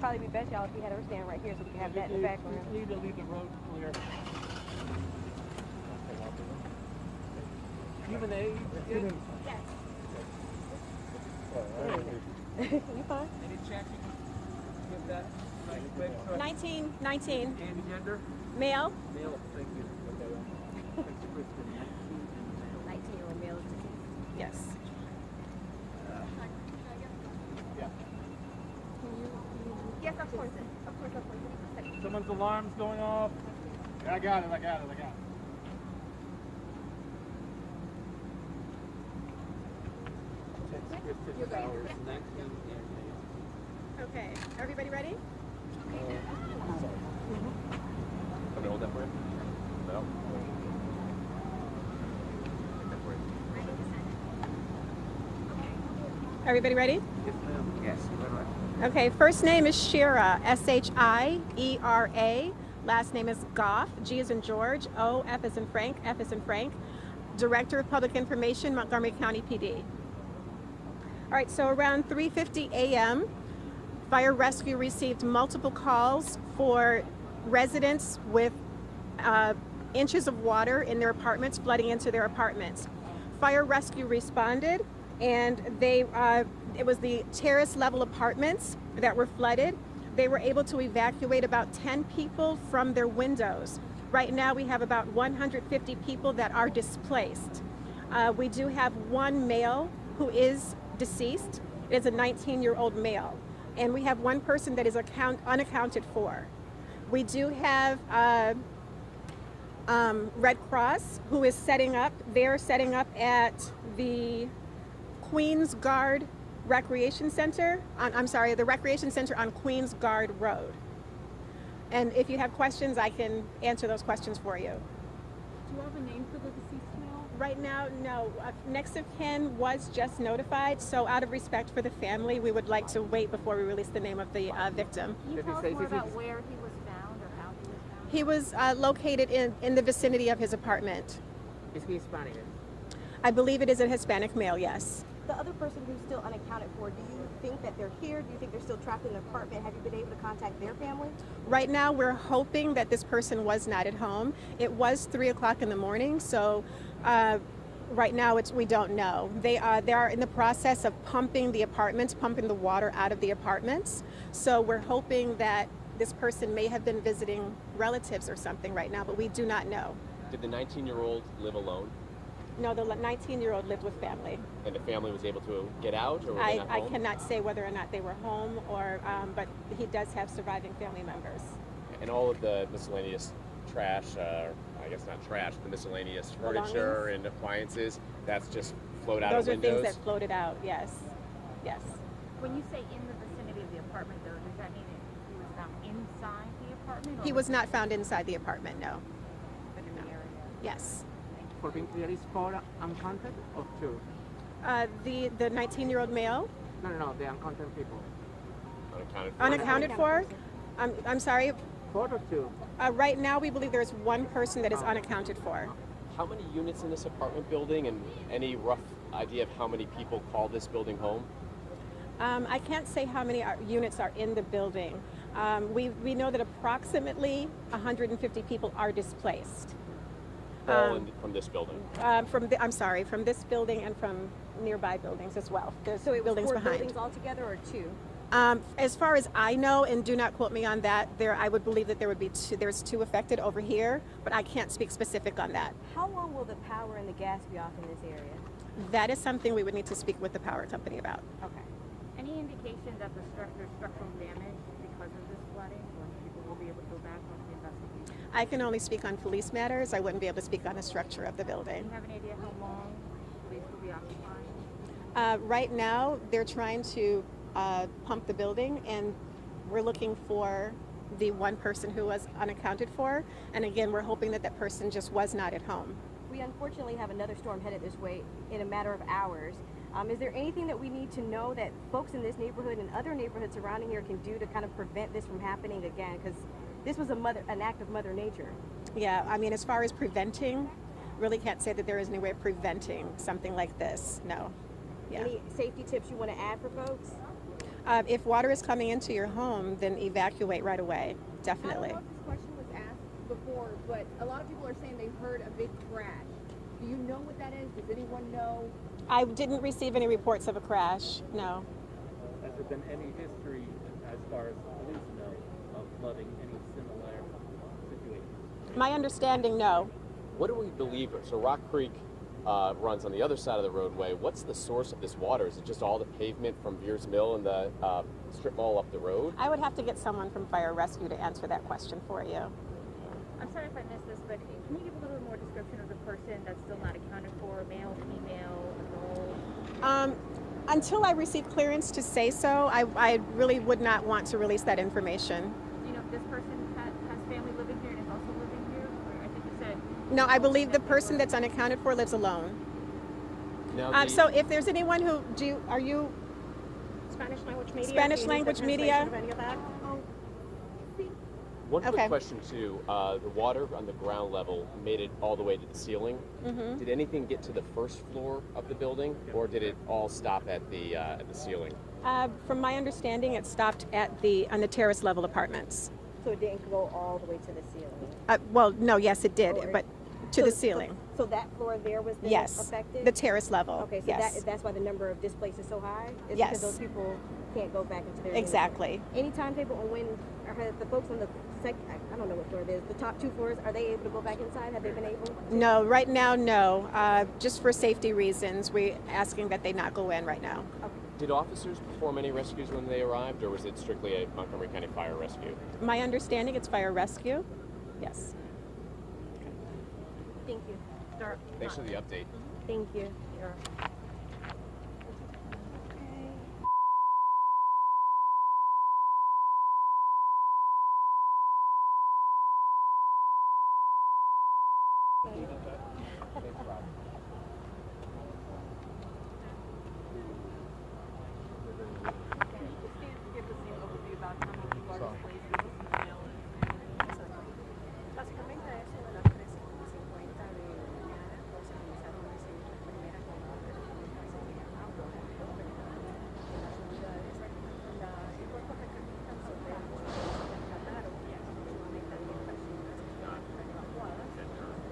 probably be best, y'all, if you had her stand right here so we can have that in the background. You need to leave the road clear. Human aid? Yes. You fine? Any chance you can give that? Quick, 19. And gender? Male. Male, thank you. Okay. 19-year-old male. Yes. Yes, of course. Of course. Someone's alarm's going off. Yeah, I got it. 6 hours, 19 Okay. Everybody ready? Sorry. Can I hold that for you? No? Everybody ready? Yes, ma'am. Yes, Okay. First name is Shira. Shiera. Last name is Goff. G as in George. O. F as in Frank. F as in Frank. Director of Public Information, Montgomery County PD. All right. So around 3:50 a.m., Fire Rescue received multiple calls for residents with inches of water in their apartments, flooding into their apartments. Fire Rescue responded, and it was the terrace level apartments that were flooded. They were able to evacuate about 10 people from their windows. Right now we have about 150 people that are displaced. We do have one male who is deceased. It is a 19-year-old male. And we have one person that is unaccounted for. We do have Red Cross, who is setting up. They're setting up at the Queens Guard Recreation Center. The Recreation Center on Queens Guard Road. And if you have questions, I can answer those questions for you. Do you have a name for the deceased male? Right now, no. Next of kin was just notified, so out of respect for the family, we would like to wait before we release the name of the victim. Can you tell us more about where he was found or how he was found? He was located in the vicinity of his apartment. Is he Hispanic? I believe it is a Hispanic male, yes. The other person who's still unaccounted for, do you think that they're here? Do you think they're still trapped in an apartment? Have you been able to contact their family? Right now, we're hoping that this person was not at home. It was 3 o'clock in the morning, so right now we don't know. They are in the process of pumping the apartments, pumping the water out of the apartments. So we're hoping that this person may have been visiting relatives or something right now, but we do not know. Did the 19-year-old live alone? No, the 19-year-old lived with family. And the family was able to get out, or were they not I home? cannot say whether or not they were home, or but he does have surviving family members. And all of the miscellaneous trash, I guess not trash, the miscellaneous furniture and appliances, that's just flowed out Those of are windows? things that floated out, yes. Yes. When you say in the vicinity of the apartment, though, does that mean that he was found inside the apartment? He was not found inside the apartment, no. But in the area? Yes. For being clear, is 4 uncounted or 2? The 19-year-old male, No, the uncounted people. Unaccounted for? unaccounted for. I'm sorry. 4 or 2? Right now, we believe there's one person that is unaccounted for. How many units in this apartment building, and any rough idea of how many people call this building home? I can't say how many units are in the building. We know that approximately 150 people are displaced. From this building? From this building and from nearby buildings as well. There's So it was buildings 4 behind. buildings altogether or 2? As far as I know, and do not quote me on that, I would believe that there's 2 affected over here, but I can't speak specific on that. How long will the power and the gas be off in this area? That is something we would need to speak with the power company about. Okay. Any indication that there's structural damage because of this flooding, or people will be able to go back once the investigation? I can only speak on police matters. I wouldn't be able to speak on the structure of the Do building. you have any idea how long the place will be occupying? Right now, they're trying to pump the building, and we're looking for the one person who was unaccounted for. And again, we're hoping that that person just was not at home. We unfortunately have another storm headed this way in a matter of hours. Is there anything that we need to know that folks in this neighborhood and other neighborhoods surrounding here can do to kind of prevent this from happening again? Because this was an act of Mother Nature. Yeah, I mean, as far as preventing, really can't say that there is any way of preventing something like this. No. Yeah. Any safety tips you want to add for folks? If water is coming into your home, then evacuate right away, definitely. I don't know if this question was asked before, but a lot of people are saying they heard a big crash. Do you know what that is? Does anyone know? I didn't receive any reports of a crash, no. Has there been any history, as far as police know, of flooding, any similar situations? My understanding, no. What do we believe? So Rock Creek runs on the other side of the roadway. What's the source of this water? Is it just all the pavement from Beers Mill and the strip mall up the road? I would have to get someone from Fire Rescue to answer that question for you. I'm sorry if I missed this, but can you give a little bit more description of the person that's still not accounted for, male, female, adult? Until I receive clearance to say so, I really would not want to release that information. Do you know if this person has family living here and is also living here? Or I think you said... No, I believe the person that's unaccounted for lives alone. Now So if there's anyone who, are you Spanish language media? Spanish Do you need the language media? translation of any of that? One quick Okay. question too. The water on the ground level made it all the way to the ceiling. Mm-hmm. Did anything get to the first floor of the building, or did it all stop at the ceiling? From my understanding, it stopped on the terrace level apartments. So it didn't go all the way to the ceiling? Well, no, yes, it did, Oh, but to the ceiling. So that floor there was then Yes, affected? the terrace level. Okay, so yes, that's why the number of displaced is so high? Is Yes. because those people can't go back into their exactly. unit? Any timetable on when are the folks on the I don't know what floor it is, the top 2 floors, are they able to go back inside? Have they been able to? No, right now, no. Just for safety reasons, we're asking that they not go in right now. Did officers perform any rescues when they arrived, or was it strictly a Montgomery County Fire Rescue? My understanding, it's fire rescue. Yes. Thank you. Thanks for the update. Thank you.